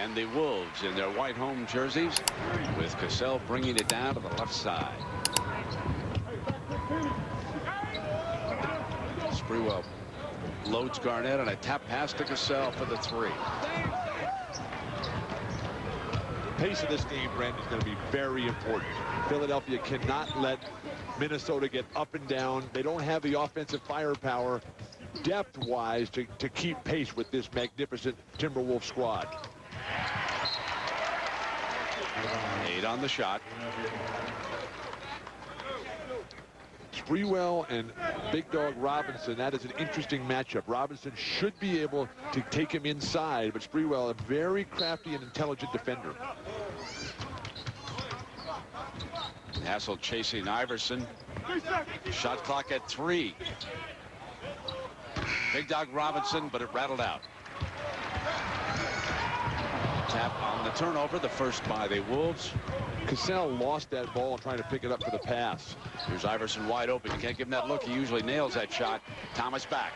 And the Wolves in their white home jerseys, with Cassell bringing it down to the left side. Sprewell loads Garnett on a tap pass to Cassell for the 3. Pace of this game, Brandon, is going to be very important. Philadelphia cannot let Minnesota get up and down. They don't have the offensive firepower depth-wise to keep pace with this magnificent Timberwolves squad. 8 on the shot. Sprewell and Big Dog Robinson, that is an interesting matchup. Robinson should be able to take him inside, but Sprewell, a very crafty and intelligent defender. Hassell chasing Iverson. Shot clock at 3. Big Dog Robinson, but it rattled out. Tap on the turnover, the first by the Wolves. Cassell lost that ball trying to pick it up for the pass. Here's Iverson wide open. You can't give him that look. He usually nails that shot. Thomas back.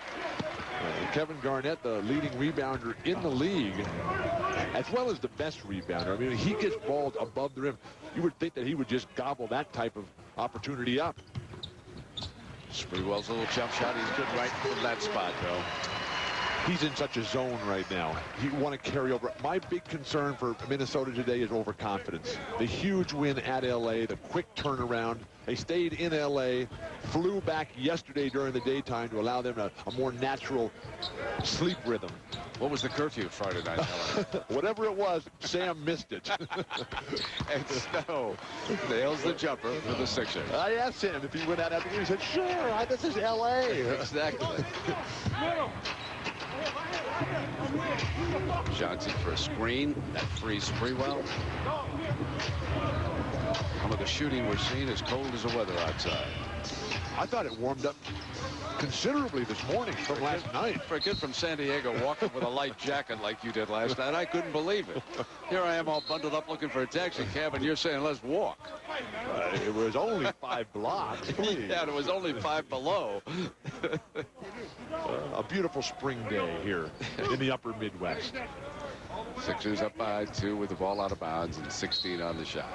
Kevin Garnett, the leading rebounder in the league, as well as the best rebounder. I mean, he gets balls above the rim. You would think that he would just gobble that type of opportunity up. Sprewell's little jump shot. He's good right in that spot, though. He's in such a zone right now. He want to carry over. My big concern for Minnesota today is overconfidence. The huge win at L.A., the quick turnaround. They stayed in L.A., flew back yesterday during the daytime to allow them a more natural sleep rhythm. What was the curfew Friday night? Whatever it was, Sam missed it. And Snow nails the jumper for the Sixers. I asked him if he went out after the game. He said, sure, this is L.A. Exactly. Johnson for a screen. That frees Sprewell. Some of the shooting we're seeing as cold as the weather outside. I thought it warmed up considerably this morning from last night. For a kid from San Diego walking with a light jacket like you did last night, I couldn't believe it. Here I am all bundled up looking for a taxi cab, and you're saying let's walk. It was only 5 blocks, please. Yeah, it was only 5 below. A beautiful spring day here in the upper Midwest. Sixers up by 2 with the ball out of bounds and 16 on the shot.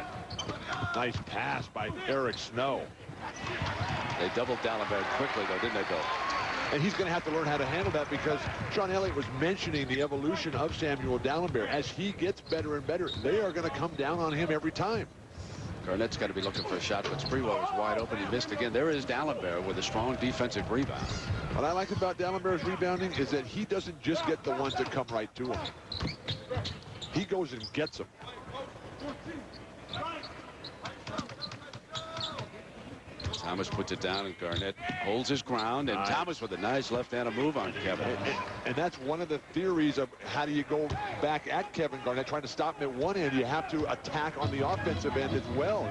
Nice pass by Eric Snow. They doubled Dalembert quickly, though, didn't they, Bill? And he's going to have to learn how to handle that, because Sean Elliott was mentioning the evolution of Samuel Dalembert. As he gets better and better, they are going to come down on him every time. Garnett's got to be looking for a shot, but Sprewell was wide open. He missed again. There is Dalembert with a strong defensive rebound. What I like about Dalembert's rebounding is that he doesn't just get the ones that come right to him. He goes and gets them. Thomas puts it down, and Garnett holds his ground, and Thomas with a nice left-handed move on Kevin. And that's one of the theories of how do you go back at Kevin Garnett, trying to stop him at one end. You have to attack on the offensive end as well.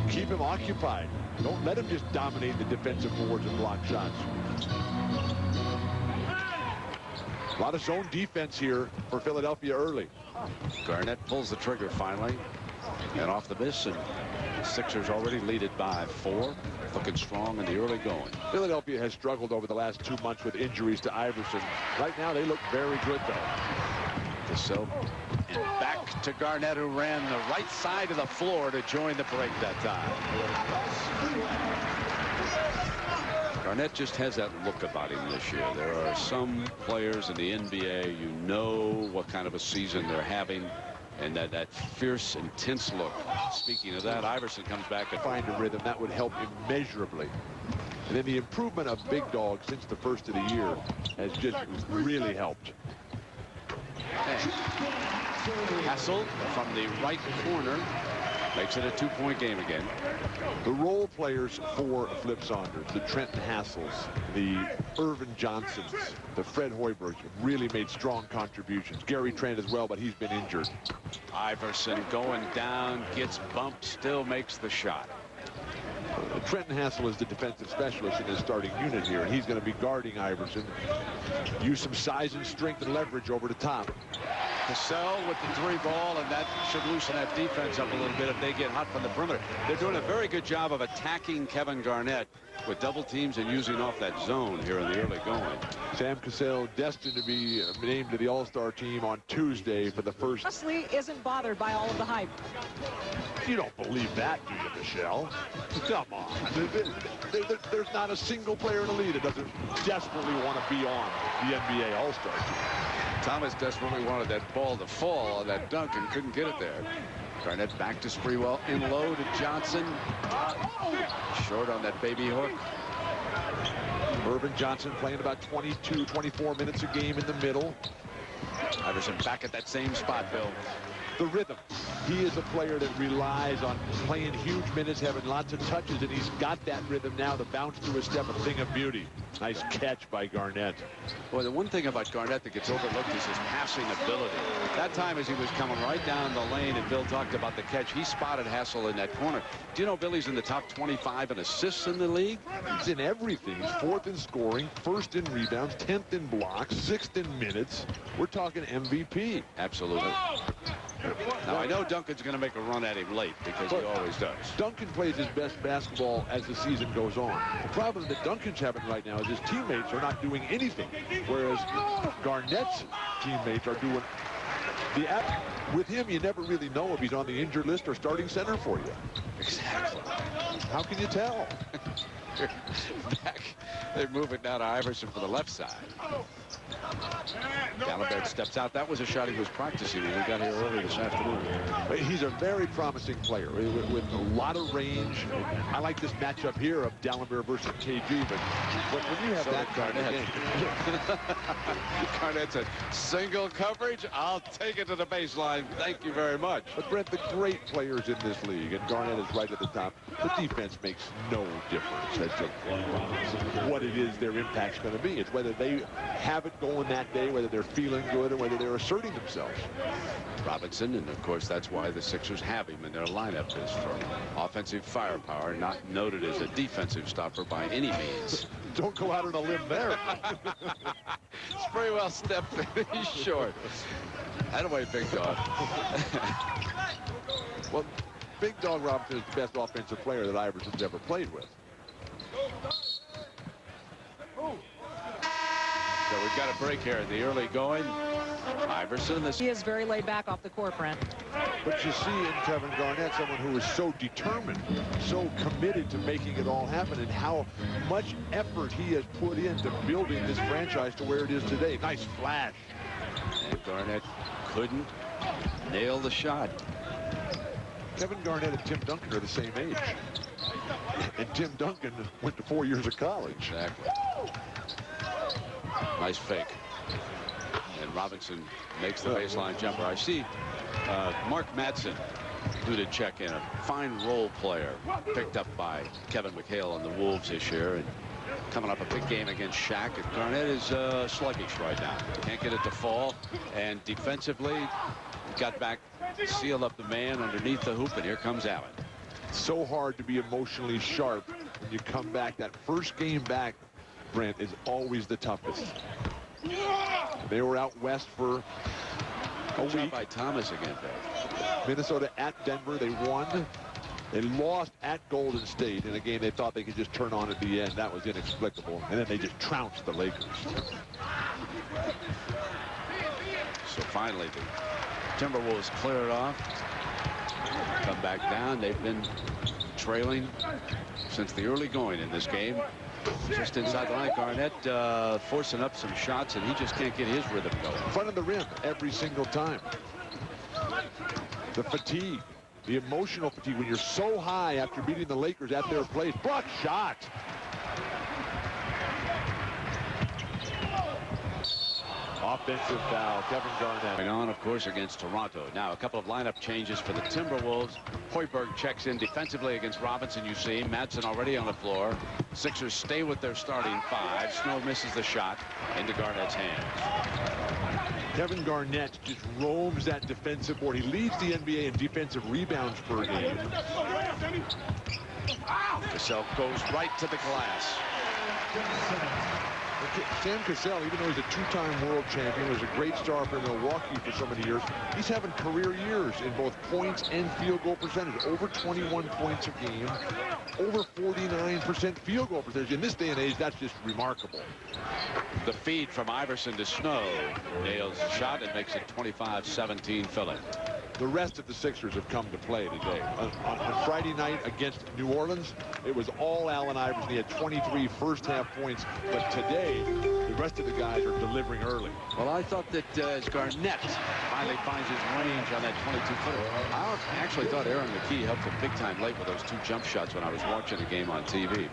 Keep him occupied. Don't let him just dominate the defensive boards and block shots. A lot of zone defense here for Philadelphia early. Garnett pulls the trigger finally, and off the miss, and Sixers already lead it by 4. Looking strong in the early going. Philadelphia has struggled over the last 2 months with injuries to Iverson. Right now, they look very good, though. Cassell, and back to Garnett, who ran the right side of the floor to join the break that time. Garnett just has that look about him this year. There are some players in the NBA, you know what kind of a season they're having, and that fierce, intense look. Speaking of that, Iverson comes back and find a rhythm that would help immeasurably. And then the improvement of Big Dog since the first of the year has just really helped. Cassell from the right corner makes it a 2-point game again. The role players for Flip Saunders, the Trenton Hassells, the Ervin Johnsons, the Fred Hoibergs, really made strong contributions. Gary Trent as well, but he's been injured. Iverson going down, gets bumped, still makes the shot. Trenton Hassell is the defensive specialist in his starting unit here, and he's going to be guarding Iverson. Use some size and strength and leverage over the top. Cassell with the 3 ball, and that should loosen that defense up a little bit if they get hot from the perimeter. They're doing a very good job of attacking Kevin Garnett with double teams and using off that zone here in the early going. Sam Cassell destined to be named to the All-Star team on Tuesday for the first. Wesley isn't bothered by all of the hype. You don't believe that, do you, Michelle? Come on. There's not a single player in the league that doesn't desperately want to be on the NBA All-Star team. Thomas desperately wanted that ball to fall on that dunk and couldn't get it there. Garnett back to Sprewell, in low to Johnson. Short on that baby hook. Ervin Johnson playing about 22, 24 minutes a game in the middle. Iverson back at that same spot, Bill. The rhythm. He is a player that relies on playing huge minutes, having lots of touches, and he's got that rhythm now. The bounce through his step, a thing of beauty. Nice catch by Garnett. Boy, the one thing about Garnett that gets overlooked is his passing ability. That time as he was coming right down the lane, and Bill talked about the catch, he spotted Hassell in that corner. Do you know Billy's in the top 25 in assists in the league? He's in everything. He's 4th in scoring, 1st in rebounds, 10th in blocks, 6th in minutes. We're talking MVP. Absolutely. Now, I know Duncan's going to make a run at him late because he always does. Duncan plays his best basketball as the season goes on. The problem that Duncan's having right now is his teammates are not doing anything, whereas Garnett's teammates are doing with him. You never really know if he's on the injured list or starting center for you. Exactly. How can you tell? Back. They move it down to Iverson for the left side. Dalembert steps out. That was a shot he was practicing when we got here early this afternoon. He's a very promising player with a lot of range. I like this matchup here of Dalembert versus KG, but when you have that kind of game. Garnett's a single coverage. I'll take it to the baseline. Thank you very much. But Brent, the great players in this league, and Garnett is right at the top, the defense makes no difference as to what it is their impact's going to be. It's whether they have it going that day, whether they're feeling good, or whether they're asserting themselves. Robinson, and of course that's why the Sixers have him in their lineup, is for offensive firepower, not noted as a defensive stopper by any means. Don't go out on a limb there. Sprewell stepped in short. Attaboy, Big Dog. Well, Big Dog Robinson is the best offensive player that Iverson's ever played with. So we've got a break here in the early going. Iverson. He is very laid back off the court, Brent. But you see in Kevin Garnett someone who is so determined, so committed to making it all happen, and how much effort he has put into building this franchise to where it is today. Nice flash. And Garnett couldn't nail the shot. Kevin Garnett and Tim Duncan are the same age. And Tim Duncan went to 4 years of college. Exactly. Nice fake. And Robinson makes the baseline jumper. I see Mark Madsen, who did check in, a fine role player, picked up by Kevin McHale on the Wolves this year, and coming up a big game against Shaq. And Garnett is sluggish right now. Can't get it to fall. And defensively, got back, sealed up the man underneath the hoop, and here comes Allen. So hard to be emotionally sharp when you come back. That first game back, Brent, is always the toughest. They were out west for a week. By Thomas again, Bill. Minnesota at Denver, they won. They lost at Golden State in a game they thought they could just turn on at the end. That was inexplicable. And then they just trounced the Lakers. So finally, the Timberwolves clear it off. Come back down. They've been trailing since the early going in this game. Just inside the line, Garnett forcing up some shots, and he just can't get his rhythm going. Front of the rim every single time. The fatigue, the emotional fatigue, when you're so high after beating the Lakers at their place. Block shot. Offensive foul, Kevin Garnett. Going on, of course, against Toronto. Now, a couple of lineup changes for the Timberwolves. Hoiberg checks in defensively against Robinson, you see. Madsen already on the floor. Sixers stay with their starting five. Snow misses the shot into Garnett's hands. Kevin Garnett just roams that defensive board. He leads the NBA in defensive rebounds per game. Cassell goes right to the glass. Sam Cassell, even though he's a two-time world champion, was a great star for Milwaukee for so many years, he's having career years in both points and field goal percentage. Over 21 points a game, over 49% field goal percentage. In this day and age, that's just remarkable. The feed from Iverson to Snow. Nails the shot and makes it 25-17 Philly. The rest of the Sixers have come to play today. On Friday night against New Orleans, it was all Allen Iverson. He had 23 first-half points. But today, the rest of the guys are delivering early. Well, I thought that as Garnett finally finds his range on that 22-footer, I actually thought Aaron Mackie helped him big time late with those two jump shots when I was watching the game on TV.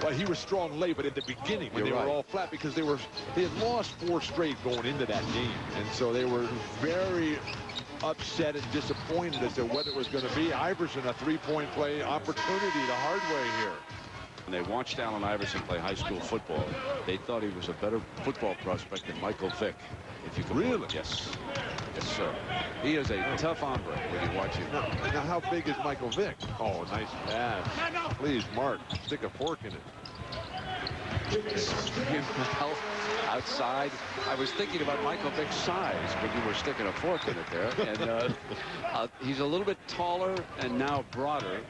Well, he was strong late, but at the beginning, when they were all flat, because they had lost 4 straight going into that game. And so they were very upset and disappointed as to what it was going to be. Iverson, a three-point play opportunity the hard way here. When they watched Allen Iverson play high school football, they thought he was a better football prospect than Michael Vick. If you can really? Yes. Yes, sir. He is a tough hombre when you watch him. Now, how big is Michael Vick? Oh, nice pass. Please, Mark, stick a fork in it. Well, outside, I was thinking about Michael Vick's size when you were sticking a fork in it there. And he's a little bit taller and now broader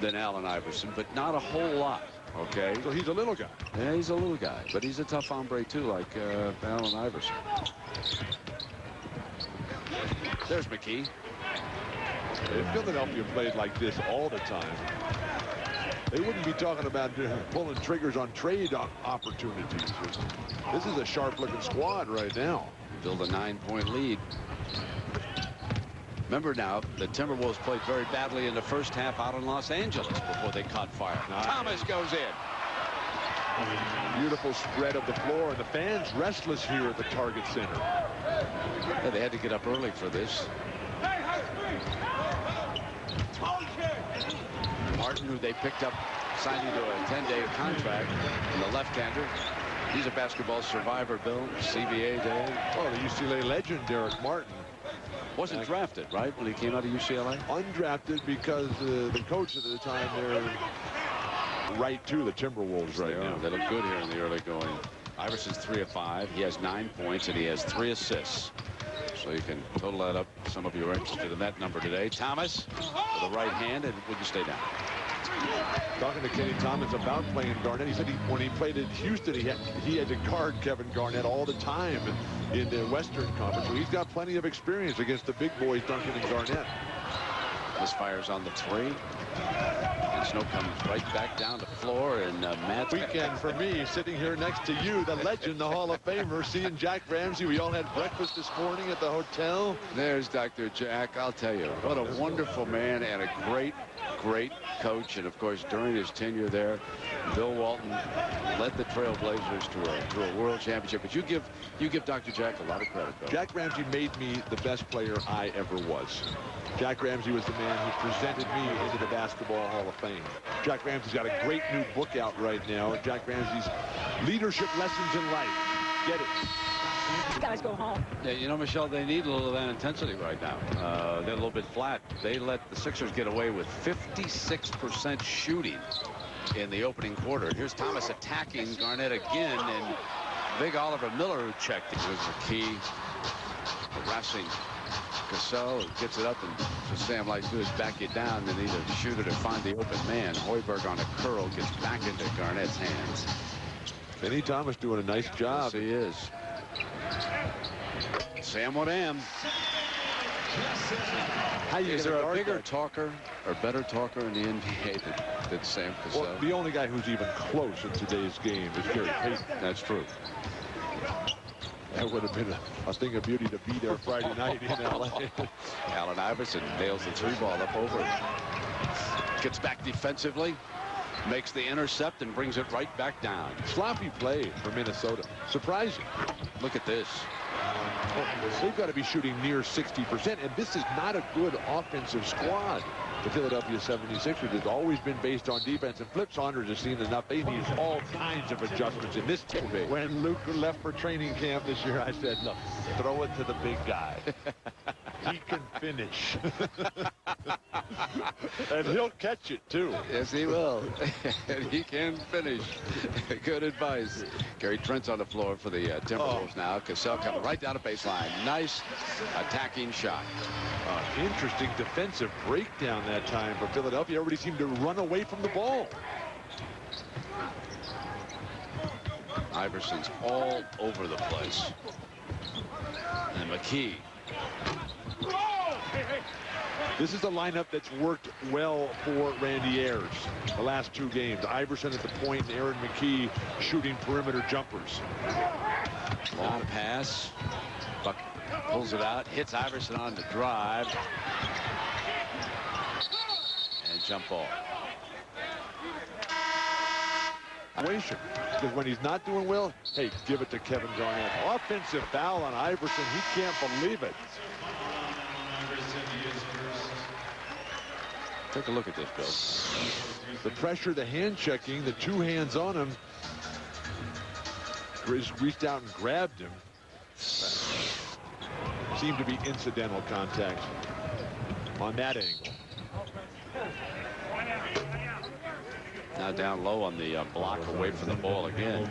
than Allen Iverson, but not a whole lot. Okay. So he's a little guy. Yeah, he's a little guy, but he's a tough hombre too, like Allen Iverson. There's Mackie. If Philadelphia played like this all the time, they wouldn't be talking about pulling triggers on trade opportunities. This is a sharp-looking squad right now. Build a 9-point lead. Remember now, the Timberwolves played very badly in the first half out in Los Angeles before they caught fire. Thomas goes in. Beautiful spread of the floor, and the fans restless here at the Target Center. Yeah, they had to get up early for this. Martin, who they picked up, signing to a 10-day contract, and the left-hander. He's a basketball survivor, Bill. CBA day. Oh, the UCLA legend, Darrick Martin. Wasn't drafted, right, when he came out of UCLA? Undrafted because the coach at the time, they're right to the Timberwolves right now. They look good here in the early going. Iverson's 3 of 5. He has 9 points, and he has 3 assists. So you can total that up. Some of you are interested in that number today. Thomas with the right hand, and would you stay down? Talking to Kenny Thomas about playing Garnett, he said when he played in Houston, he had to guard Kevin Garnett all the time in the Western Conference. So he's got plenty of experience against the big boys, Duncan and Garnett. Misfires on the 3. And Snow comes right back down the floor, and Matt. Weekend for me, sitting here next to you, the legend, the Hall of Famer, seeing Jack Ramsey. We all had breakfast this morning at the hotel. There's Dr. Jack. I'll tell you, what a wonderful man and a great coach. And of course, during his tenure there, Bill Walton led the Trailblazers to a world championship. But you give Dr. Jack a lot of credit, though. Jack Ramsey made me the best player I ever was. Jack Ramsey was the man who presented me into the Basketball Hall of Fame. Jack Ramsey's got a great new book out right now. Jack Ramsey's Leadership Lessons in Life. Get it. These guys go home. Yeah, you know, Michelle, they need a little of that intensity right now. They're a little bit flat. They let the Sixers get away with 56% shooting in the opening quarter. Here's Thomas attacking Garnett again, and big Oliver Miller who checked. It was the key. Harassing Cassell gets it up, and so Sam likes to do is back it down and either shoot it or find the open man. Hoiberg on a curl gets back into Garnett's hands. Kenny Thomas doing a nice job. Yes, he is. Sam Wadam. Is there a bigger talker or better talker in the NBA than Sam Cassell? Well, the only guy who's even close in today's game is Gary Payton. That's true. That would have been a thing of beauty to be there Friday night in L.A. Allen Iverson nails the 3-ball up over it. Gets back defensively, makes the intercept, and brings it right back down. Sloppy play for Minnesota. Surprising. Look at this. They've got to be shooting near 60%, and this is not a good offensive squad. The Philadelphia 76ers has always been based on defense, and Flip Saunders has seen enough. They need all kinds of adjustments in this team. When Luke left for training camp this year, I said, look, throw it to the big guy. He can finish. And he'll catch it, too. Yes, he will. And he can finish. Good advice. Gary Trent's on the floor for the Timberwolves now. Cassell coming right down the baseline. Nice attacking shot. Interesting defensive breakdown that time for Philadelphia. Everybody seemed to run away from the ball. Iverson's all over the place. And Mackie. This is a lineup that's worked well for Randy Ayers the last 2 games. Iverson at the point and Aaron Mackie shooting perimeter jumpers. Long pass. Buck pulls it out, hits Iverson on the drive. And jump ball. Because when he's not doing well, hey, give it to Kevin Garnett. Offensive foul on Iverson. He can't believe it. Take a look at this, Bill. The pressure, the hand checking, the 2 hands on him. Grizz reached out and grabbed him. Seemed to be incidental contact on that angle. Now down low on the block away from the ball again.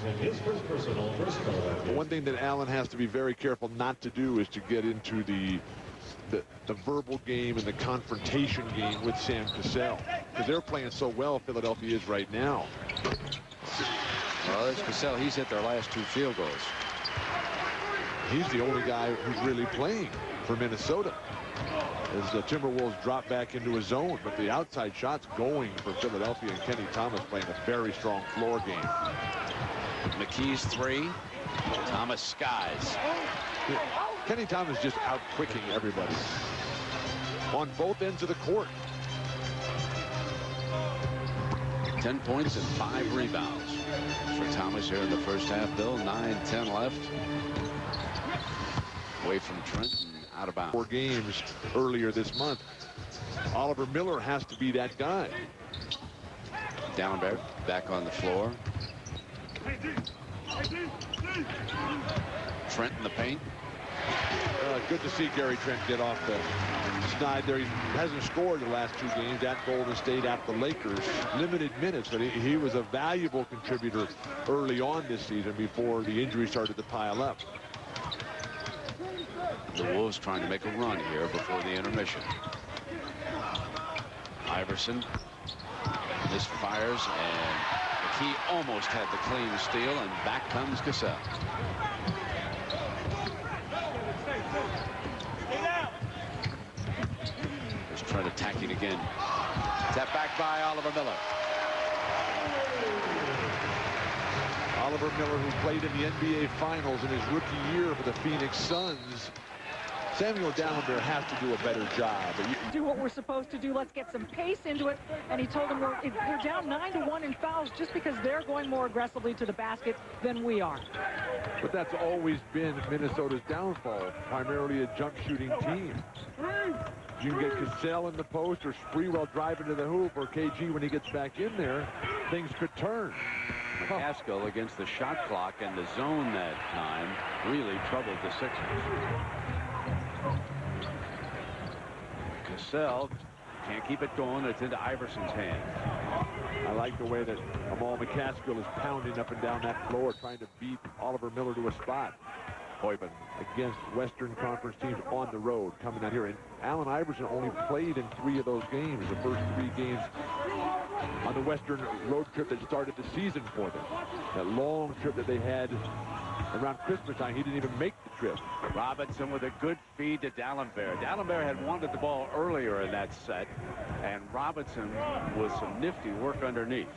One thing that Allen has to be very careful not to do is to get into the verbal game and the confrontation game with Sam Cassell, because they're playing so well. Philadelphia is right now. Well, there's Cassell. He's hit their last 2 field goals. He's the only guy who's really playing for Minnesota as the Timberwolves drop back into a zone, but the outside shots going for Philadelphia, and Kenny Thomas playing a very strong floor game. McKee's 3. Thomas skies. Kenny Thomas just out quicking everybody on both ends of the court. 10 points and 5 rebounds for Thomas here in the first half. Bill, 9-10 left. Away from Trent and out of bounds. 4 games earlier this month. Oliver Miller has to be that guy. Dalembert back on the floor. Trent in the paint. Good to see Gary Trent get off the snide there. He hasn't scored the last 2 games at Golden State, at the Lakers. Limited minutes, but he was a valuable contributor early on this season before the injuries started to pile up. The Wolves trying to make a run here before the intermission. Iverson misfires, and McKee almost had the clean steal, and back comes Cassell. There's Trent attacking again. Tap back by Oliver Miller. Oliver Miller, who played in the NBA Finals in his rookie year for the Phoenix Suns. Samuel Dalembert has to do a better job. Do what we're supposed to do. Let's get some pace into it. And he told them we're down 9-1 in fouls just because they're going more aggressively to the basket than we are. But that's always been Minnesota's downfall, primarily a jump shooting team. You can get Cassell in the post or Sprewell driving to the hoop, or KG when he gets back in there, things could turn. Mccaskill against the shot clock and the zone that time really troubled the Sixers. Cassell can't keep it going. It's into Iverson's hands. I like the way that Amal Mccaskill is pounding up and down that floor, trying to beat Oliver Miller to a spot. Hoiberg against Western Conference teams on the road coming out here. And Allen Iverson only played in 3 of those games, the first 3 games on the Western road trip that started the season for them. That long trip that they had around Christmas time, he didn't even make the trip. Robinson with a good feed to Dalembert. Dalembert had wanted the ball earlier in that set, and Robinson with some nifty work underneath.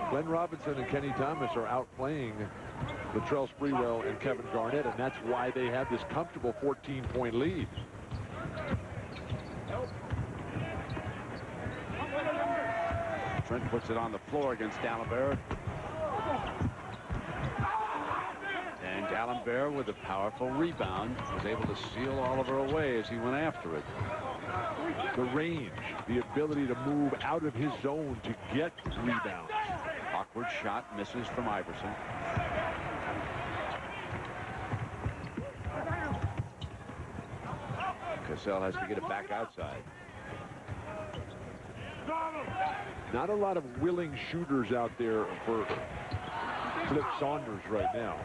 Glen Robinson and Kenny Thomas are outplaying Latrell, Sprewell, and Kevin Garnett, and that's why they have this comfortable 14-point lead. Trent puts it on the floor against Dalembert. And Dalembert with a powerful rebound was able to seal Oliver away as he went after it. The range, the ability to move out of his zone to get rebounds. Awkward shot misses from Iverson. Cassell has to get it back outside. Not a lot of willing shooters out there for Flip Saunders right now.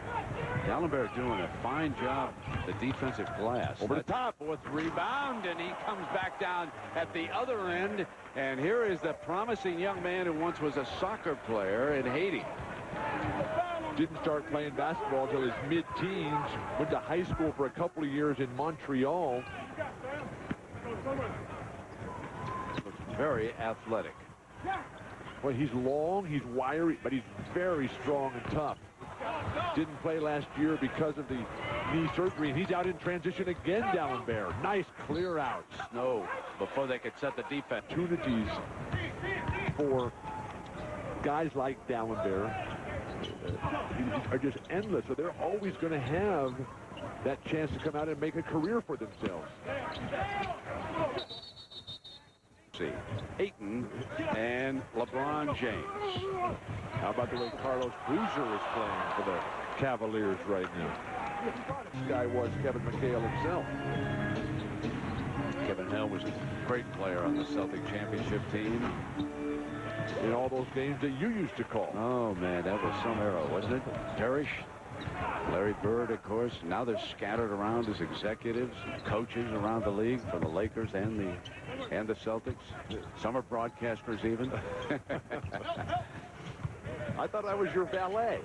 Dalembert doing a fine job, the defensive glass. Over the top. Fourth rebound, and he comes back down at the other end. And here is the promising young man who once was a soccer player in Haiti. Didn't start playing basketball until his mid-teens. Went to high school for a couple of years in Montreal. Looks very athletic. Well, he's long, he's wiry, but he's very strong and tough. Didn't play last year because of the knee surgery, and he's out in transition again, Dalembert. Nice clear out. No, before they could set the defense. Opportunities for guys like Dalembert are just endless, so they're always going to have that chance to come out and make a career for themselves. Ayton and LeBron James. How about the way Carlos Boozer is playing for the Cavaliers right now? This guy was Kevin McHale himself. Kevin Hill was a great player on the Celtic championship team. In all those games that you used to call. Oh, man, that was some era, wasn't it? Parrish, Larry Bird, of course. Now they're scattered around as executives, coaches around the league for the Lakers and the Celtics. Some are broadcasters even. I thought I was your valet.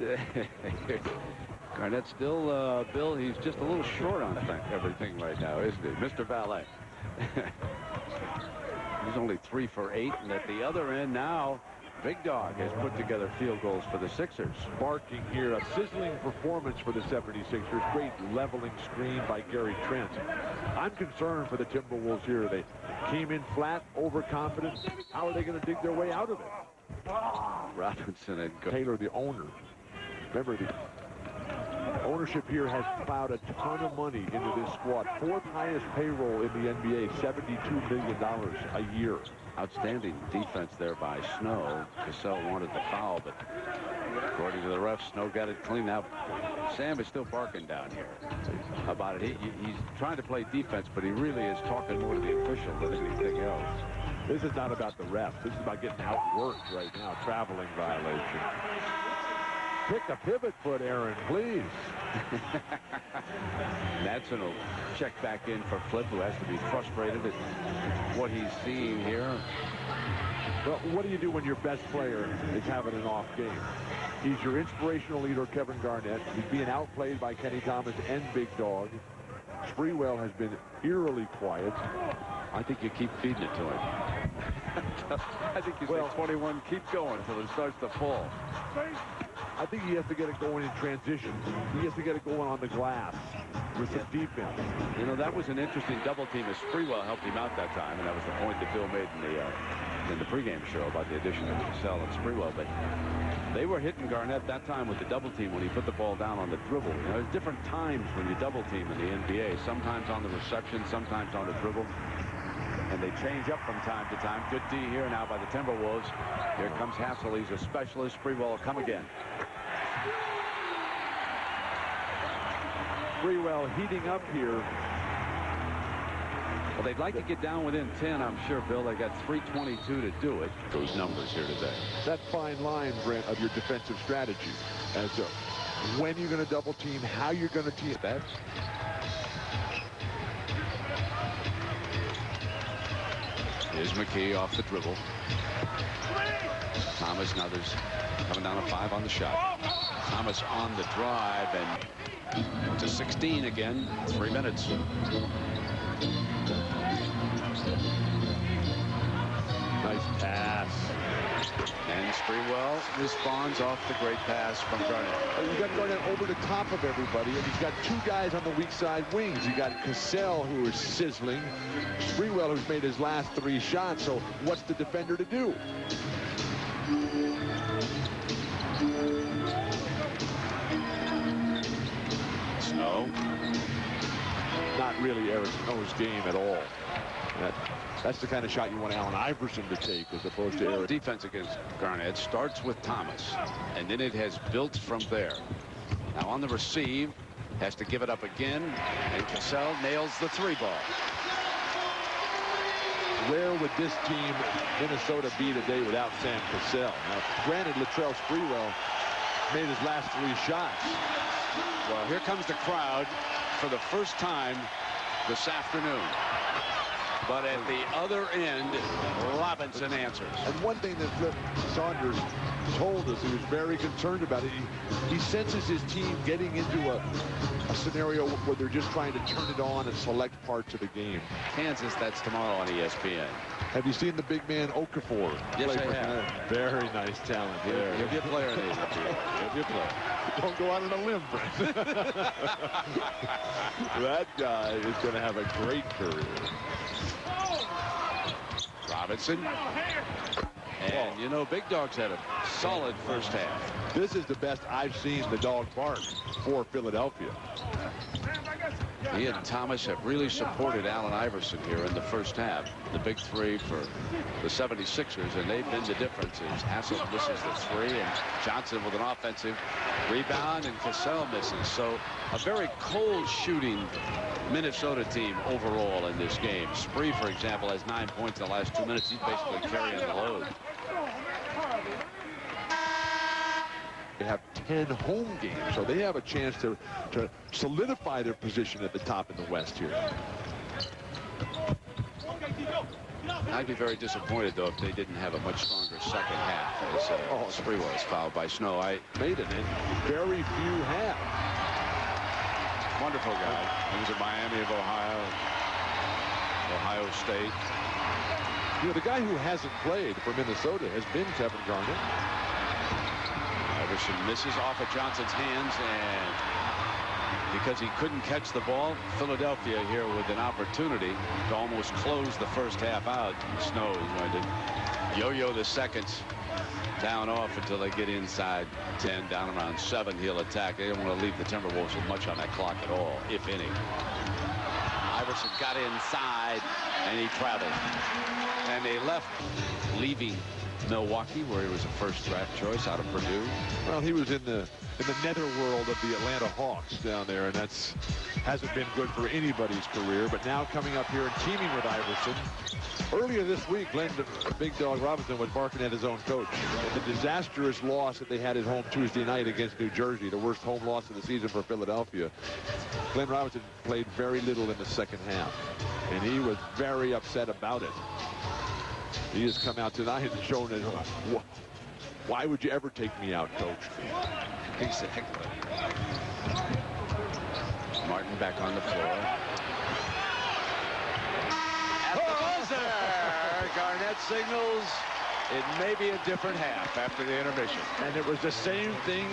Garnett still, Bill, he's just a little short on everything right now, isn't he? Mr. Valet. He's only 3 for 8, and at the other end now, Big Dog has put together field goals for the Sixers. Barking here, a sizzling performance for the 76ers. Great leveling screen by Gary Trent. I'm concerned for the Timberwolves here. They came in flat, overconfident. How are they going to dig their way out of it? Robinson and Taylor, the owner. Remember, the ownership here has plowed a ton of money into this squad. 4th highest payroll in the NBA, $72 million a year. Outstanding defense there by Snow. Cassell wanted the foul, but according to the refs, Snow got it clean out. Sam is still barking down here about it. He's trying to play defense, but he really is talking more to the official than anything else. This is not about the refs. This is about getting outworked right now. Traveling violation. Pick a pivot foot, Aaron, please. Madsen will check back in for Flip, who has to be frustrated at what he's seeing here. Well, what do you do when your best player is having an off game? He's your inspirational leader, Kevin Garnett. He's being outplayed by Kenny Thomas and Big Dog. Sprewell has been eerily quiet. I think you keep feeding it to him. I think you say 21, keep going until it starts to fall. I think he has to get it going in transition. He has to get it going on the glass with some defense. You know, that was an interesting double team as Sprewell helped him out that time, and that was the point that Bill made in the pregame show about the addition of Cassell and Sprewell. But they were hitting Garnett that time with the double team when he put the ball down on the dribble. You know, there's different times when you double team in the NBA. Sometimes on the reception, sometimes on the dribble. And they change up from time to time. Good D here now by the Timberwolves. Here comes Hassell. He's a specialist. Sprewell will come again. Sprewell heating up here. Well, they'd like to get down within 10, I'm sure, Bill. They got 3:22 to do it. Those numbers here today. That fine line, Brent, of your defensive strategy as to when you're going to double team, how you're going to team. That's here's Mackie off the dribble. Thomas and others coming down a 5 on the shot. Thomas on the drive and to 16 again. 3 minutes. Nice pass. And Sprewell responds off the great pass from Garnett. You got Garnett over the top of everybody, and he's got 2 guys on the weak side wings. You got Cassell, who is sizzling. Sprewell, who's made his last 3 shots. So what's the defender to do? Snow. Not really Eric Snow's game at all. That's the kind of shot you want Allen Iverson to take as opposed to Eric. Defense against Garnett starts with Thomas, and then it has built from there. Now on the receive, has to give it up again, and Cassell nails the 3 ball. would this team, Minnesota, be today without Sam Cassell? Now, granted, Latrell Sprewell made his last 3 shots. Well, here comes the crowd for the first time this afternoon. But at the other end, Robinson answers. And one thing that Flip Saunders told us, he was very concerned about it. He senses his team getting into a scenario where they're just trying to turn it on and select parts of the game. Kansas, that's tomorrow on ESPN. Have you seen the big man Okafor? Yes, I have. Very nice talent there. He'll be a player, Nate. He'll be a player. Don't go out on a limb, Brent. That guy is going to have a great career. Robinson. And, you know, Big Dog's had a solid first half. This is the best I've seen the dog bark for Philadelphia. He and Thomas have really supported Allen Iverson here in the first half. The big 3 for the 76ers, and they've been the difference. As Hassell misses the 3, and Johnson with an offensive rebound, and Cassell misses. So a very cold shooting Minnesota team overall in this game. Spree, for example, has 9 points in the last 2 minutes. He's basically carrying the load. They have 10 home games, so they have a chance to solidify their position at the top in the West here. I'd be very disappointed, though, if they didn't have a much stronger second half. As Sprewell was fouled by Snow. Made it in very few have. Wonderful guy. He was at Miami of Ohio State. You know, the guy who hasn't played for Minnesota has been Kevin Garnett. Iverson misses off of Johnson's hands, and because he couldn't catch the ball, Philadelphia here with an opportunity to almost close the first half out. Snow is going to yo-yo the seconds down off until they get inside 10, down around 7. He'll attack. They don't want to leave the Timberwolves with much on that clock at all, if any. Iverson got inside, and he traveled. And they left, leaving Milwaukee, where he was a first draft choice out of Purdue. Well, he was in the netherworld of the Atlanta Hawks down there, and that's hasn't been good for anybody's career. But now coming up here and teaming with Iverson. Earlier this week, Glen, Big Dog Robinson, was barking at his own coach. The disastrous loss that they had at home Tuesday night against New Jersey, the worst home loss of the season for Philadelphia. Glen Robinson played very little in the second half, and he was very upset about it. He has come out tonight and shown it. Why would you ever take me out, coach? He's a heckler. Martin back on the floor. At the buzzer, Garnett signals it may be a different half after the intermission. And it was the same thing.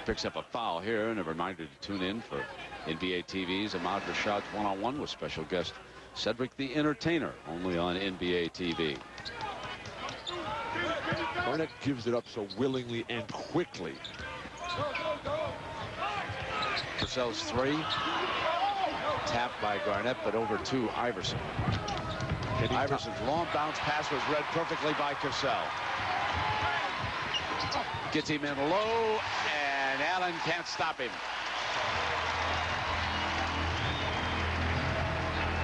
Picks up a foul here, and a reminder to tune in for NBA TV's Ahmad Rashad's one-on-one with special guest Cedric the Entertainer, only on NBA TV. Garnett gives it up so willingly and quickly. Cassell's 3. Tapped by Garnett, but over to Iverson. Iverson's long bounce pass was read perfectly by Cassell. Gets him in low, and Allen can't stop him.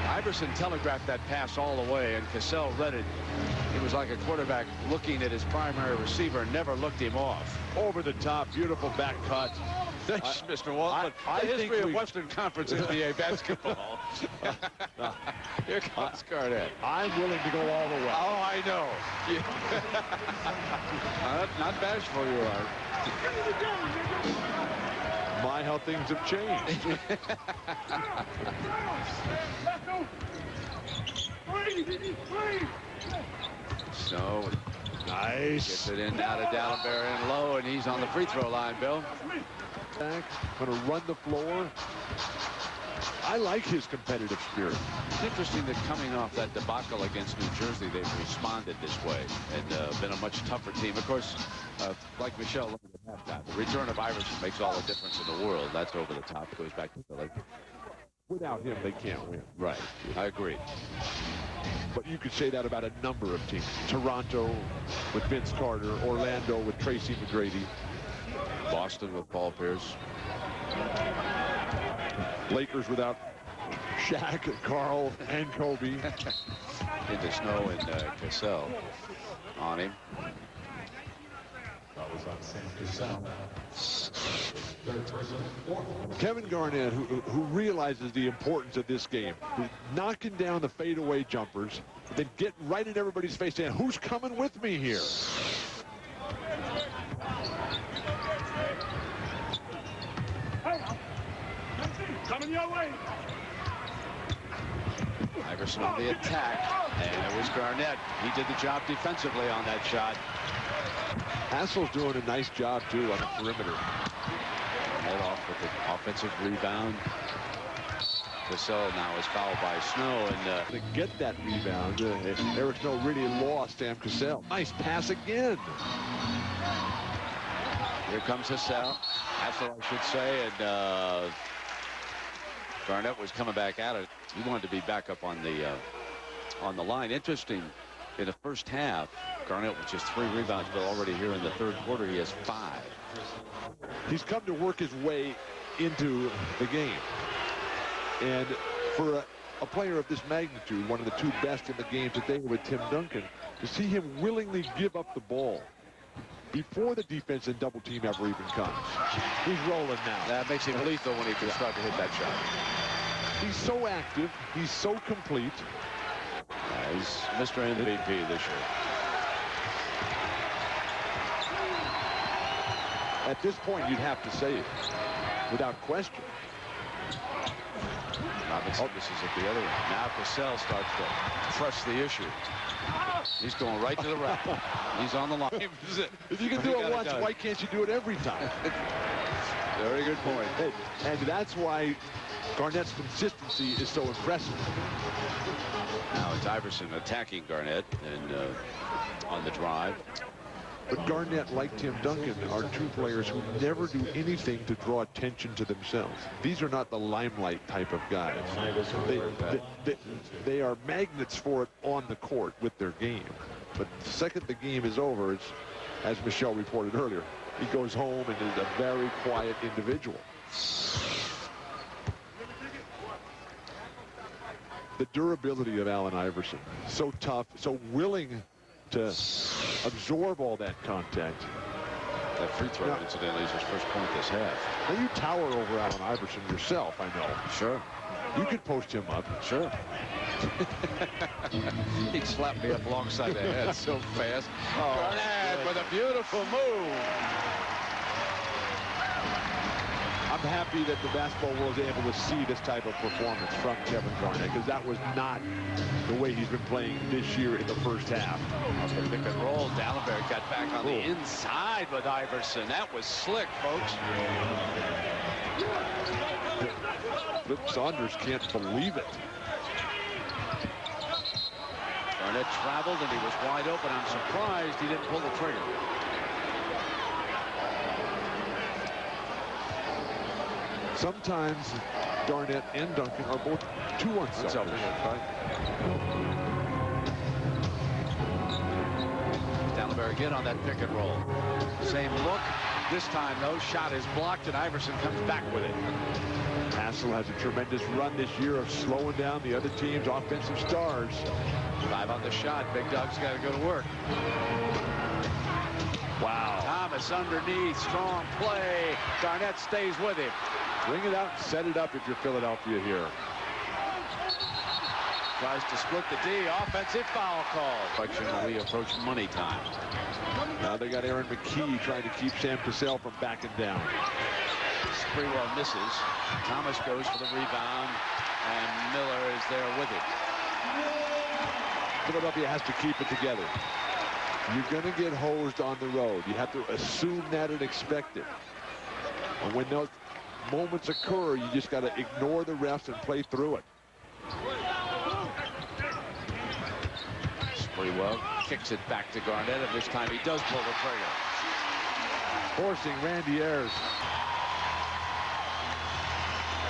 Iverson telegraphed that pass all the way, and Cassell read it. It was like a quarterback looking at his primary receiver and never looked him off. Over the top, beautiful back cut. Thanks, Mr. Walton. The history of Western Conference NBA basketball. Here comes Garnett. I'm willing to go all the way. Oh, I know. Not bashful you are. My, how things have changed. So nice. Gets it in now to Dalembert and low, and he's on the free throw line, Bill. Going to run the floor. I like his competitive spirit. It's interesting that coming off that debacle against New Jersey, they've responded this way and been a much tougher team. Of course, like Michelle looked at halftime, the return of Iverson makes all the difference in the world. That's over the top. It goes back to Philly. Without him, they can't win. Right. I agree. But you could say that about a number of teams. Toronto with Vince Carter, Orlando with Tracy McGrady, Boston with Paul Pierce, Lakers without Shaq, Carl, and Kobe. Into Snow and Cassell on him. That was on Sam Cassell. Kevin Garnett, who realizes the importance of this game, knocking down the fadeaway jumpers, then getting right in everybody's face saying, who's coming with me here? Coming your way. Iverson on the attack, and it was Garnett. He did the job defensively on that shot. Hassell's doing a nice job, too, on the perimeter. Head off with the offensive rebound. Cassell now is fouled by Snow, and To get that rebound, Eric Snow really lost Sam Cassell. Nice pass again. here comes Hassell, I should say, and Garnett was coming back at it. He wanted to be back up on the line. Interesting, in the first half, Garnett with just 3 rebounds, but already here in the third quarter, he has 5. He's come to work his way into the game. And for a player of this magnitude, one of the 2 best in the game today with Tim Duncan, to see him willingly give up the ball before the defense and double team ever even comes. He's rolling now. That makes him lethal when he can start to hit that shot. He's so active. He's so complete. He's Mr. MVP this year. At this point, you'd have to say it without question. Robinson misses at the other end. Now Cassell starts to press the issue. He's going right to the rack. He's on the line. If you can do it once, why can't you do it every time? Very good point. Hey, and that's why Garnett's consistency is so impressive. Now it's Iverson attacking Garnett and on the drive. But Garnett, like Tim Duncan, are 2 players who never do anything to draw attention to themselves. These are not the limelight type of guys. They are magnets for it on the court with their game. But the second the game is over, it's, as Michelle reported earlier, he goes home and is a very quiet individual. The durability of Allen Iverson, so tough, so willing to absorb all that contact. That free throw, incidentally, is his first point this half. Now you tower over Allen Iverson yourself, I know. Sure. You could post him up. Sure. He slapped me up alongside the head so fast. Oh, Garnett with a beautiful move. I'm happy that the basketball world is able to see this type of performance from Kevin Garnett, because that was not the way he's been playing this year in the first half. Okay, pick and roll. Dalembert got back on the inside with Iverson. That was slick, folks. Flip Saunders can't believe it. Garnett traveled and he was wide open. I'm surprised he didn't pull the trigger. Sometimes Garnett and Duncan are both too unselfish. Dalembert again on that pick and roll. Same look. This time, though, shot is blocked and Iverson comes back with it. Cassell has a tremendous run this year of slowing down the other team's offensive stars. 5 on the shot. Big Dog's got to go to work. Wow. Thomas underneath. Strong play. Garnett stays with him. Bring it out and set it up if you're Philadelphia here. Tries to split the D. Offensive foul call. When we approach money time. Now they got Aaron McKee trying to keep Sam Cassell from backing down. Sprewell misses. Thomas goes for the rebound, and Miller is there with it. Philadelphia has to keep it together. You're going to get hosed on the road. You have to assume that and expect it. And when those moments occur, you just got to ignore the refs and play through it. Sprewell kicks it back to Garnett, and this time he does pull the trigger. Forcing Randy Ayers.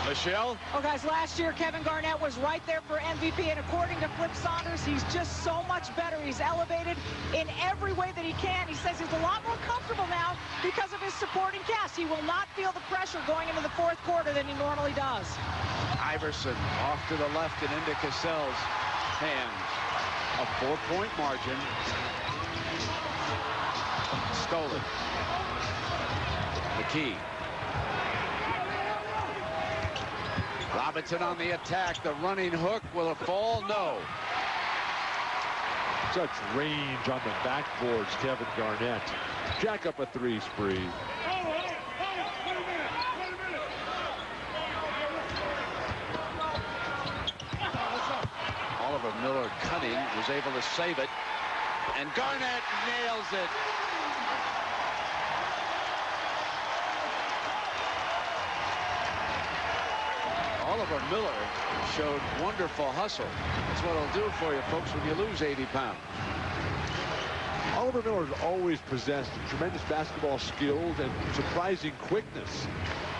Michelle? Oh, guys, last year Kevin Garnett was right there for MVP, and according to Flip Saunders, he's just so much better. He's elevated in every way that he can. He says he's a lot more comfortable now because of his supporting cast. He will not feel the pressure going into the fourth quarter than he normally does. Iverson off to the left and into Cassell's hands. A 4-point margin. Stolen. Mackie. Robinson on the attack. The running hook. Will it fall? No. Such range on the backboards, Kevin Garnett. Jack up a 3, Spree. Oliver Miller cutting, was able to save it, and Garnett nails it. Oliver Miller showed wonderful hustle. That's what it'll do for you, folks, when you lose 80 pounds. Oliver Miller has always possessed tremendous basketball skills and surprising quickness.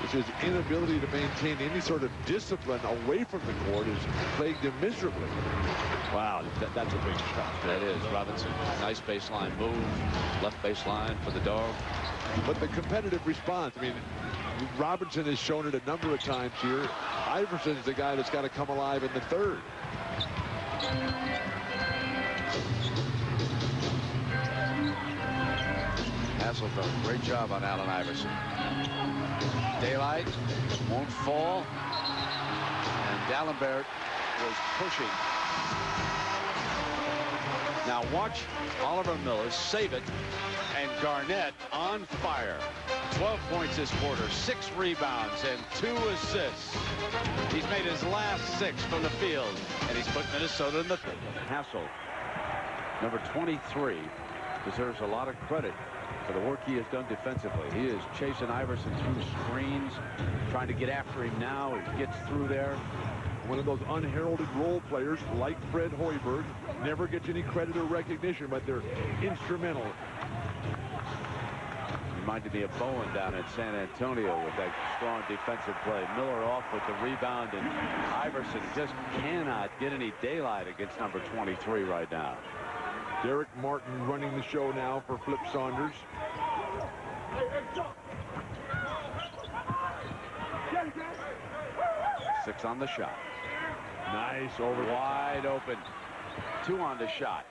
It's his inability to maintain any sort of discipline away from the court has plagued him miserably. Wow, that's a big shot. That is. Robinson, nice baseline move. Left baseline for the dog. But the competitive response, I mean, Robinson has shown it a number of times here. Iverson's the guy that's got to come alive in the third. Hassell done a great job on Allen Iverson. Daylight won't fall. And Dalembert was pushing. Now watch Oliver Miller save it. And Garnett on fire. 12 points this quarter, 6 rebounds, and 2 assists. He's made his last 6 from the field, and he's put Minnesota in the third. Hassell, number 23, deserves a lot of credit for the work he has done defensively. He is chasing Iverson through screens, trying to get after him now. He gets through there. One of those unheralded role players like Fred Hoiberg never gets any credit or recognition, but they're instrumental. Reminded me of Bowen down in San Antonio with that strong defensive play. Miller off with the rebound, and Iverson just cannot get any daylight against number 23 right now. Darrick Martin running the show now for Flip Saunders. Six on the shot. Nice over. Wide open. 2 on the shot.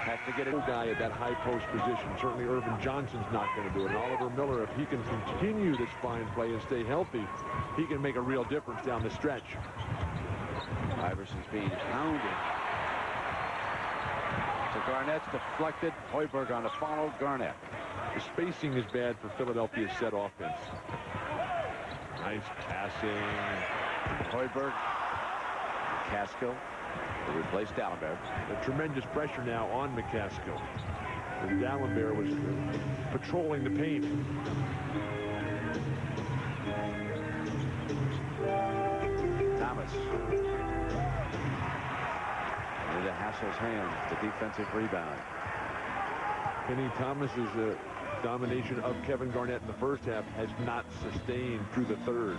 Has to get a guy at that high post position. Certainly Ervin Johnson's not going to do it. And Oliver Miller, if he can continue this fine play and stay healthy, he can make a real difference down the stretch. Iverson's being hounded. So Garnett's deflected. Hoiberg on the follow. Garnett. The spacing is bad for Philadelphia's set offense. Nice passing. Hoiberg. Mccaskill to replace Dalembert. A tremendous pressure now on Mccaskill. And Dalembert was patrolling the paint. Thomas. Into Hassell's hands, the defensive rebound. Kenny Thomas's domination of Kevin Garnett in the first half has not sustained through the third.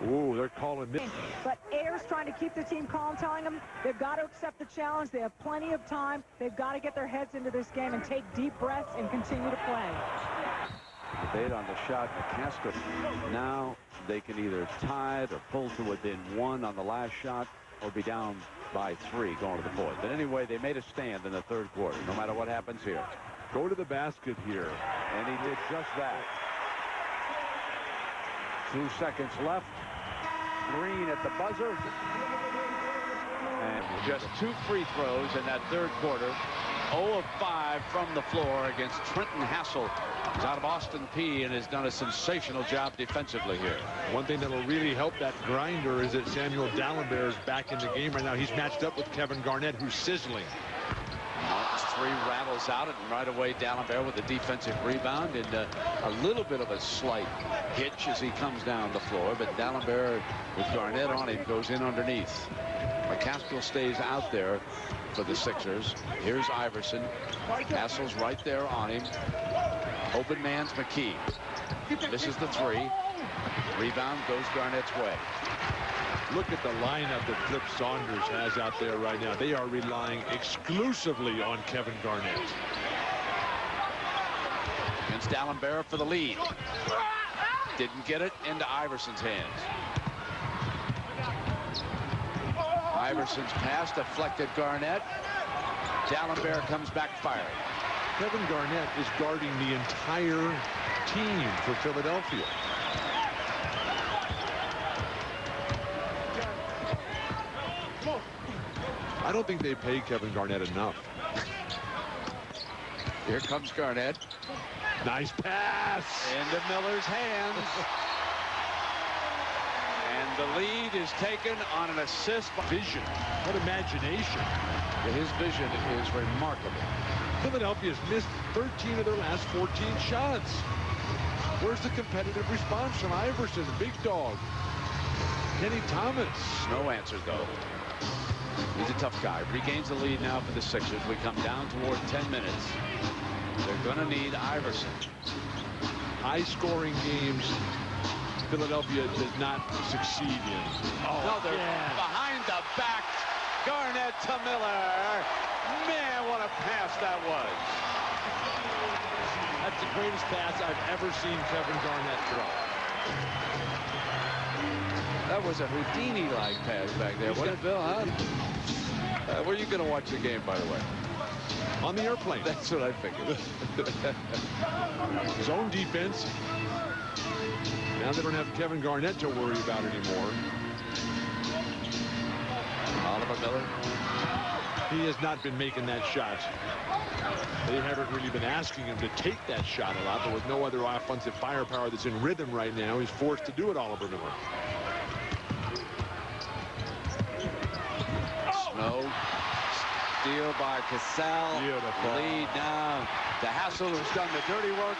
Ooh, they're calling this. But Ayers trying to keep the team calm, telling them they've got to accept the challenge. They have plenty of time. They've got to get their heads into this game and take deep breaths and continue to play. Debate on the shot. Mccaskill. Now they can either tie it or pull to within 1 on the last shot or be down by 3 going to the fourth. But anyway, they made a stand in the third quarter, no matter what happens here. Go to the basket here. And he did just that. 2 seconds left. Green at the buzzer. And just 2 free throws in that third quarter. 0 of 5 from the floor against Trenton Hassell. He's out of Austin P and has done a sensational job defensively here. One thing that will really help that grinder is that Samuel Dalembert is back in the game right now. He's matched up with Kevin Garnett, who's sizzling. Martin's 3 rattles out, and right away Dalembert with a defensive rebound and a little bit of a slight hitch as he comes down the floor. But Dalembert with Garnett on him goes in underneath. Mccaskill stays out there for the Sixers. Here's Iverson. Hassell's right there on him. Open man's Mackie. Misses the 3. Rebound goes Garnett's way. Look at the lineup that Flip Saunders has out there right now. They are relying exclusively on Kevin Garnett. Against Dalembert for the lead. Didn't get it into Iverson's hands. Iverson's pass deflected Garnett. Dalembert comes back firing. Kevin Garnett is guarding the entire team for Philadelphia. I don't think they pay Kevin Garnett enough. Here comes Garnett. Nice pass. Into Miller's hands. And the lead is taken on an assist. Vision. What imagination. His vision is remarkable. Philadelphia's missed 13 of their last 14 shots. Where's the competitive response from Iverson, big dog? Kenny Thomas. No answer, though. He's a tough guy. Regains the lead now for the Sixers. We come down toward 10 minutes. They're going to need Iverson. High-scoring games Philadelphia does not succeed in. Oh, no, they're behind the back. Garnett to Miller. Man, what a pass that was. That's the greatest pass I've ever seen Kevin Garnett throw. That was a Houdini-like pass back there. What, Bill? Huh? Where are you going to watch the game, by the way? On the airplane. That's what I figured. Zone defense. Now they don't have Kevin Garnett to worry about anymore. Oliver Miller. He has not been making that shot. They haven't really been asking him to take that shot a lot, but with no other offensive firepower that's in rhythm right now, he's forced to do it, Oliver Miller. Snow. Steal by Cassell. Beautiful. Lead now to Hassell, who's done the dirty work,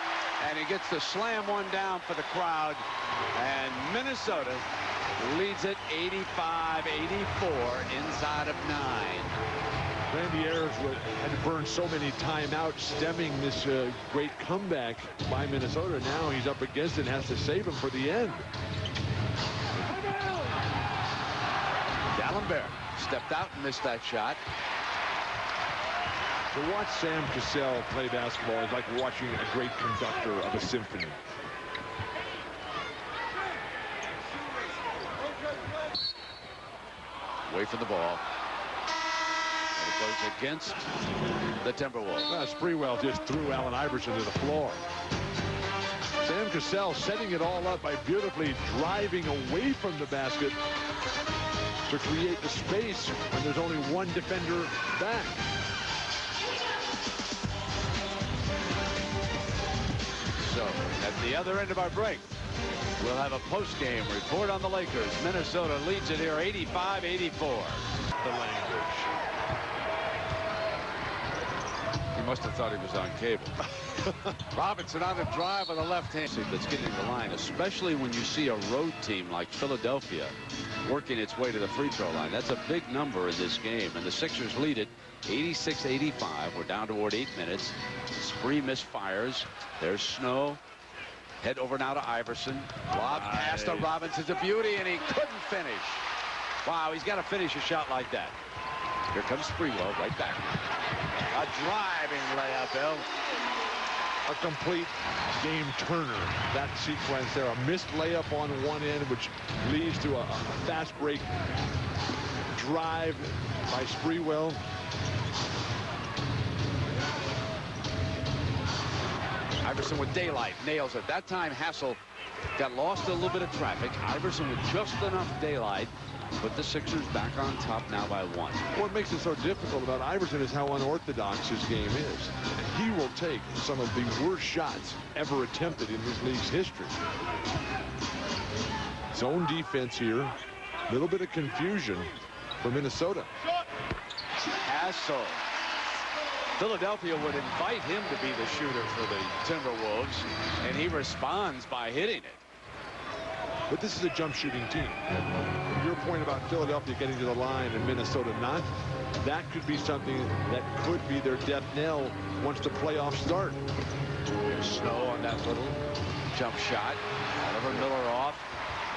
and he gets to slam one down for the crowd. And Minnesota leads it 85-84 inside of 9. Randy Ayers had to burn so many timeouts stemming this great comeback by Minnesota. Now he's up against it and has to save him for the end. Dalembert stepped out and missed that shot. To watch Sam Cassell play basketball is like watching a great conductor of a symphony. Away from the ball. And it goes against the Timberwolves. Sprewell just threw Allen Iverson to the floor. Sam Cassell setting it all up by beautifully driving away from the basket to create the space when there's only one defender back. So at the other end of our break, we'll have a post-game report on the Lakers. Minnesota leads it here 85-84. The language. He must have thought he was on cable. Robinson on the drive on the left hand. That's getting the line, especially when you see a road team like Philadelphia working its way to the free throw line. That's a big number in this game, and the Sixers lead it 86-85. We're down toward 8 minutes. Spree misfires. There's Snow. Head over now to Iverson. Lob pass to Robinson. It's a beauty, and he couldn't finish. Wow, he's got to finish a shot like that. Here comes Sprewell right back. A driving layup, Bill. A complete game turner. That sequence there. A missed layup on one end, which leads to a fast break drive by Sprewell. Iverson with daylight, nails it. That time Hassell got lost in a little bit of traffic. Iverson with just enough daylight. Put the Sixers back on top now by 1. What makes it so difficult about Iverson is how unorthodox his game is. He will take some of the worst shots ever attempted in this league's history. Zone defense here. A little bit of confusion for Minnesota. Cassell. Philadelphia would invite him to be the shooter for the Timberwolves, and he responds by hitting it. But this is a jump shooting team. Your point about Philadelphia getting to the line and Minnesota not, that could be something that could be their death knell once the playoffs start. Snow on that little jump shot. Oliver Miller off.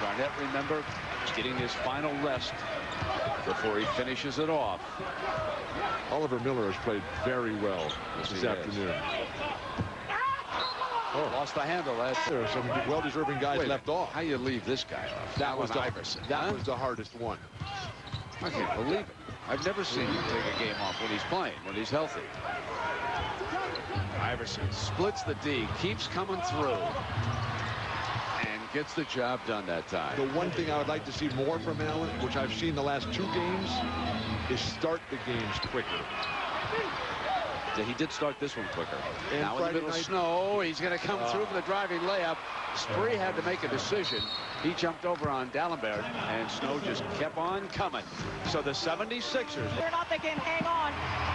Garnett, remember, getting his final rest before he finishes it off. Oliver Miller has played very well this afternoon. Lost the handle. There are some well-deserving guys left off. How you leave this guy off? That was Iverson. That was the hardest one. I can't believe it. I've never seen him take a game off when he's playing, when he's healthy. Iverson splits the D, keeps coming through, and gets the job done that time. The one thing I would like to see more from Allen, which I've seen the last 2 games, is start the games quicker. He did start this one quicker. And now in the middle of snow, he's going to come through for the driving layup. Spree had to make a decision. He jumped over on Dalembert, and snow just kept on coming. So the 76ers. Whether or not they can hang on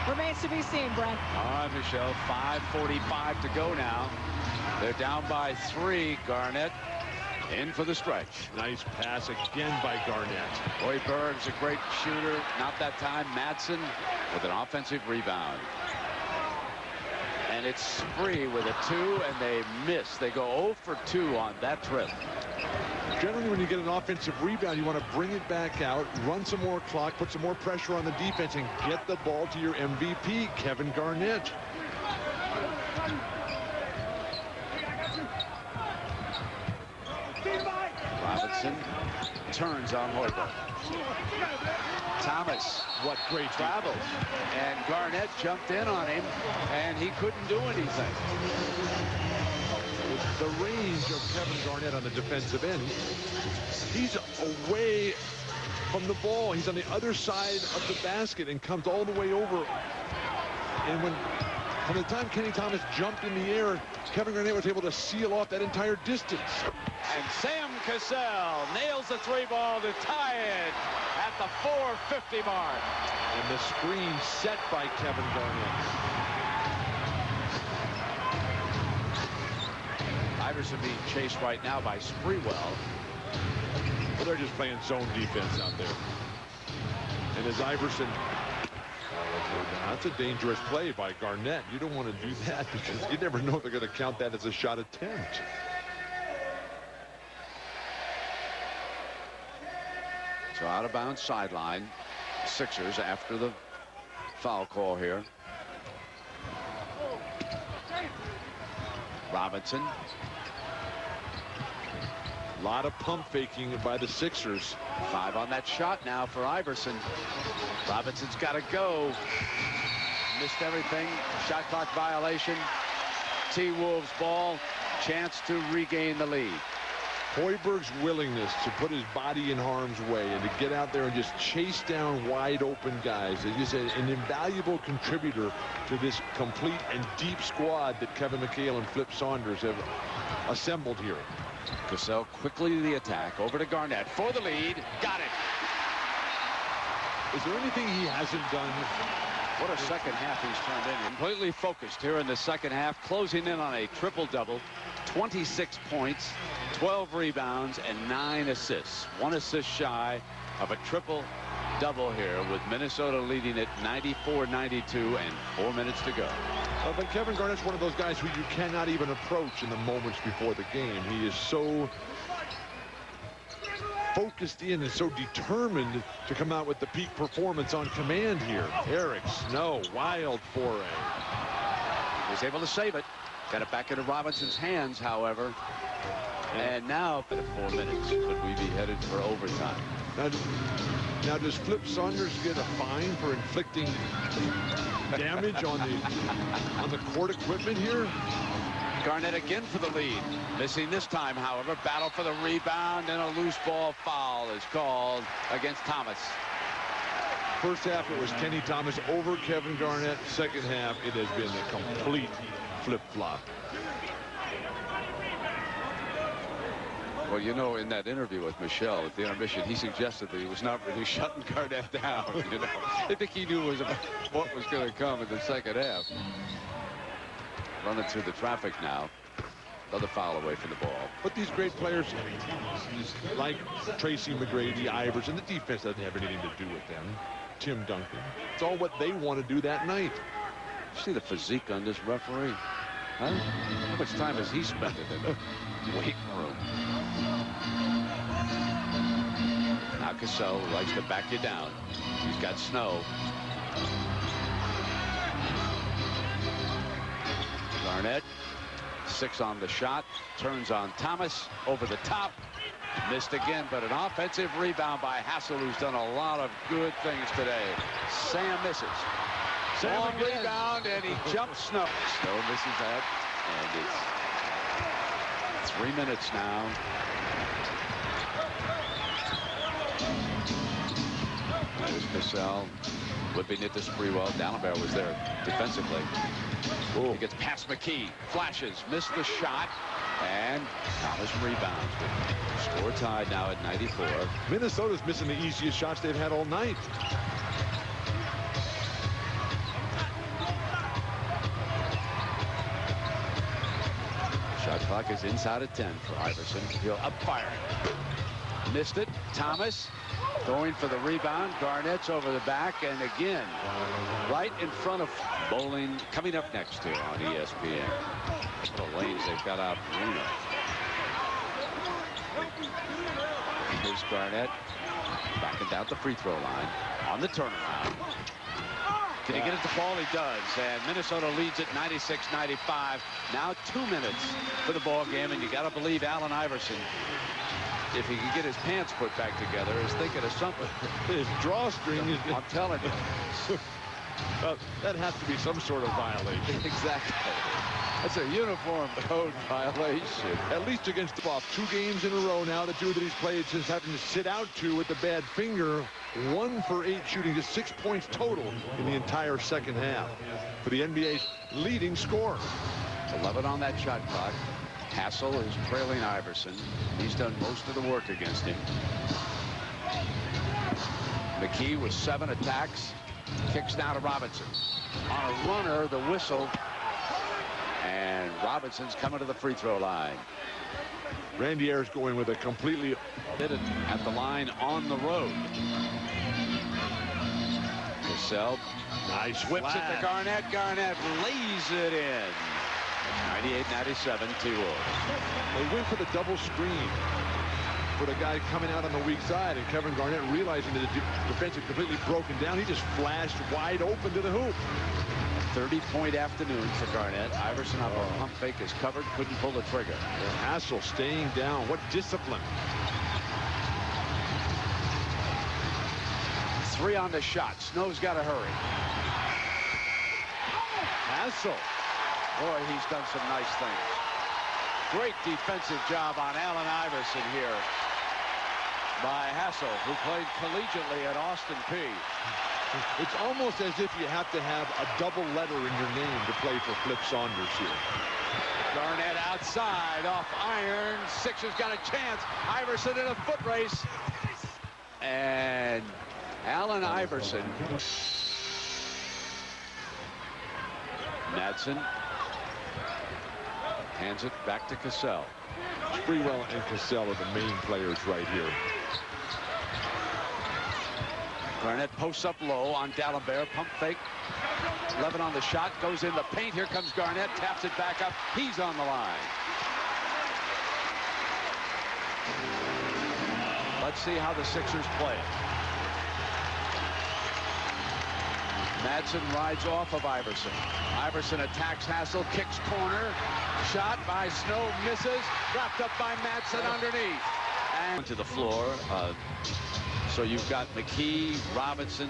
remains to be seen, Brent. All right, Michelle, 5:45 to go now. They're down by 3. Garnett in for the stretch. Nice pass again by Garnett. Hoiberg's a great shooter. Not that time. Madsen with an offensive rebound. And it's Spree with a 2, and they miss. They go 0 for 2 on that trip. Generally, when you get an offensive rebound, you want to bring it back out, run some more clock, put some more pressure on the defense, and get the ball to your MVP, Kevin Garnett. Robinson turns on Hoiberg. Thomas, what great travels, and Garnett jumped in on him, and he couldn't do anything. The range of Kevin Garnett on the defensive end, he's away from the ball. He's on the other side of the basket and comes all the way over. And from the time Kenny Thomas jumped in the air, Kevin Garnett was able to seal off that entire distance. And Sam Cassell nails the 3-ball to tie it at the 4:50 mark. And the screen set by Kevin Garnett. Iverson being chased right now by Sprewell. Well, they're just playing zone defense out there. And as Iverson, that's a dangerous play by Garnett. You don't want to do that because you never know if they're going to count that as a shot attempt. So out of bounds sideline. Sixers after the foul call here. Robinson. A lot of pump faking by the Sixers. 5 on that shot now for Iverson. Robinson's got to go. Missed everything. Shot clock violation. T-Wolves ball. Chance to regain the lead. Hoiberg's willingness to put his body in harm's way and to get out there and just chase down wide open guys is just an invaluable contributor to this complete and deep squad that Kevin McHale and Flip Saunders have assembled here. Cassell quickly to the attack. Over to Garnett for the lead. Got it. Is there anything he hasn't done? What a second half he's turned in. Completely focused here in the second half, closing in on a triple-double. 26 points, 12 rebounds, and 9 assists. 1 assist shy of a triple-double here, with Minnesota leading it 94-92 and 4 minutes to go. But Kevin Garnett's one of those guys who you cannot even approach in the moments before the game. He is so focused in and so determined to come out with the peak performance on command here. Eric Snow, wild foray. He was able to save it. Got it back into Robinson's hands, however. And now, for 4 minutes, could we be headed for overtime? Now does Flip Saunders get a fine for inflicting damage on the court equipment here? Garnett again for the lead. Missing this time, however. Battle for the rebound, and a loose ball foul is called against Thomas. First half, it was Kenny Thomas over Kevin Garnett. Second half, it has been a complete flip-flop. Well, you know, in that interview with Michelle at the intermission, he suggested that he was not really shutting Garnett down. You know, I think he knew what was going to come in the second half. Running through the traffic now. Another foul away from the ball. But these great players, like Tracy McGrady, Iverson, the defense doesn't have anything to do with them. Tim Duncan. It's all what they want to do that night. You see the physique on this referee? Huh? How much time has he spent in the weight room? Now Cassell likes to back you down. He's got Snow. Garnett 6 on the shot. Turns on Thomas. Over the top. Missed again, but an offensive rebound by Hassell, who's done a lot of good things today. Sam misses. Long rebound, and he jumps Snow. Snow misses that, and it's 3 minutes now. There's Cassell whipping it to Sprewell. Dalembert was there defensively. He gets past Mackie. Flashes. Missed the shot. And Thomas rebounds. Score tied now at 94. Minnesota's missing the easiest shots they've had all night. Shot clock is inside of 10 for Iverson. He'll up fire. Missed it. Thomas going for the rebound. Garnett's over the back, and again right in front of Bowling. Coming up next here on ESPN. The lanes they've got out. Here's Garnett backing down the free throw line on the turnaround. Can he get it to fall? He does, and Minnesota leads at 96-95. Now 2 minutes for the ball game, and you got to believe Allen Iverson, if he can get his pants put back together, is thinking of something. His drawstring is... I'm telling you. That has to be some sort of violation. Exactly. That's a uniform code violation. At least against the Buffs. 2 games in a row now, the 2 that he's played since having to sit out 2 with the bad finger. 1 for 8 shooting, just 6 points total in the entire second half for the NBA's leading scorer. 11 on that shot clock. Hassell is trailing Iverson. He's done most of the work against him. Mackie with 7 attacks. Kicks down to Robinson. On a runner, the whistle. And Robinson's coming to the free throw line. Randy Ayers going with a completely... At the line on the road. Cassell. Nice Whips flag. it to Garnett. Garnett lays it in. 98-97, 2-0. They went for the double screen for the guy coming out on the weak side, and Kevin Garnett, realizing that the defense had completely broken down, he just flashed wide open to the hoop. 30-point afternoon for Garnett. Iverson up a pump fake is covered, couldn't pull the trigger. Hassell staying down. What discipline. 3 on the shot. Snow's got to hurry. Hassell. Boy, he's done some nice things. Great defensive job on Allen Iverson here by Hassell, who played collegiately at Austin Peay. It's almost as if you have to have a double letter in your name to play for Flip Saunders here. Garnett outside off iron. Sixers got a chance. Iverson in a foot race. And Allen Iverson. Madsen hands it back to Cassell. Sprewell and Cassell are the main players right here. Garnett posts up low on Dalembert. Pump fake. 11 on the shot. Goes in the paint. Here comes Garnett. Taps it back up. He's on the line. Let's see how the Sixers play. Madsen rides off of Iverson. Iverson attacks Hassell. Kicks corner. Shot by Snow. Misses. Wrapped up by Madsen underneath. And to the floor. So you've got Mackie, Robinson,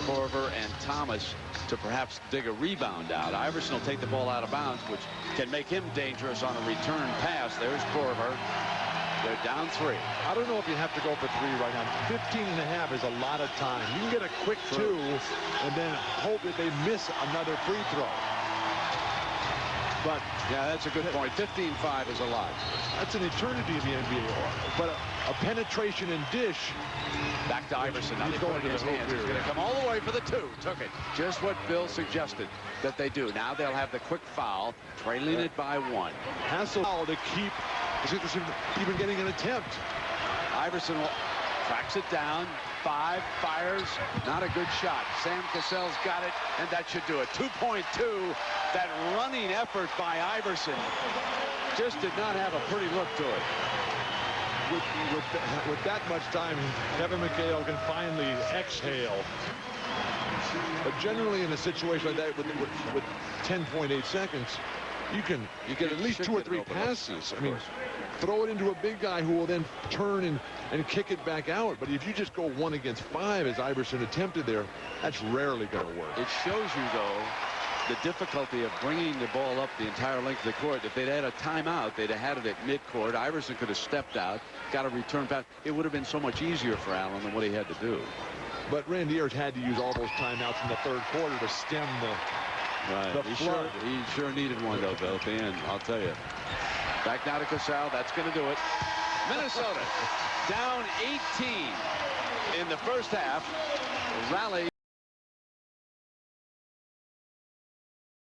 Korver, and Thomas to perhaps dig a rebound out. Iverson will take the ball out of bounds, which can make him dangerous on a return pass. There's Korver. They're down 3. I don't know if you have to go for 3 right now. 15 and a half is a lot of time. You can get a quick 2 and then hope that they miss another free throw. But yeah, that's a good point. 15-5 is a lot. That's an eternity in the NBA. But a penetration and dish. Back to Iverson. Now He's he's going going to his the hoop hands. He's here. going to come all the way for the 2. Took it. Just what Bill suggested that they do. Now they'll have the quick foul, trailing it by 1. Hassell to keep even getting an attempt. Iverson tracks it down. 5, fires. Not a good shot. Sam Cassell's got it, and that should do it. 2.2. That running effort by Iverson just did not have a pretty look to it. With that much time, Kevin McHale can finally exhale. But generally in a situation like that with 10.8 seconds, you can get at least should 2 or get it 3 open up, passes. of I mean, course. throw it into a big guy who will then turn and kick it back out. But if you just go 1 against 5, as Iverson attempted there, that's rarely going to work. It shows you, though, the difficulty of bringing the ball up the entire length of the court. If they'd had a timeout, they'd have had it at midcourt. Iverson could have stepped out, got a return pass. It would have been so much easier for Allen than what he had to do. But Randy Ayers had to use all those timeouts in the 3rd quarter to stem the He flood. sure needed one, though, Bill, at the end, I'll tell you. Back now to Cassell. That's going to do it. Minnesota down 18 in the first half. Rally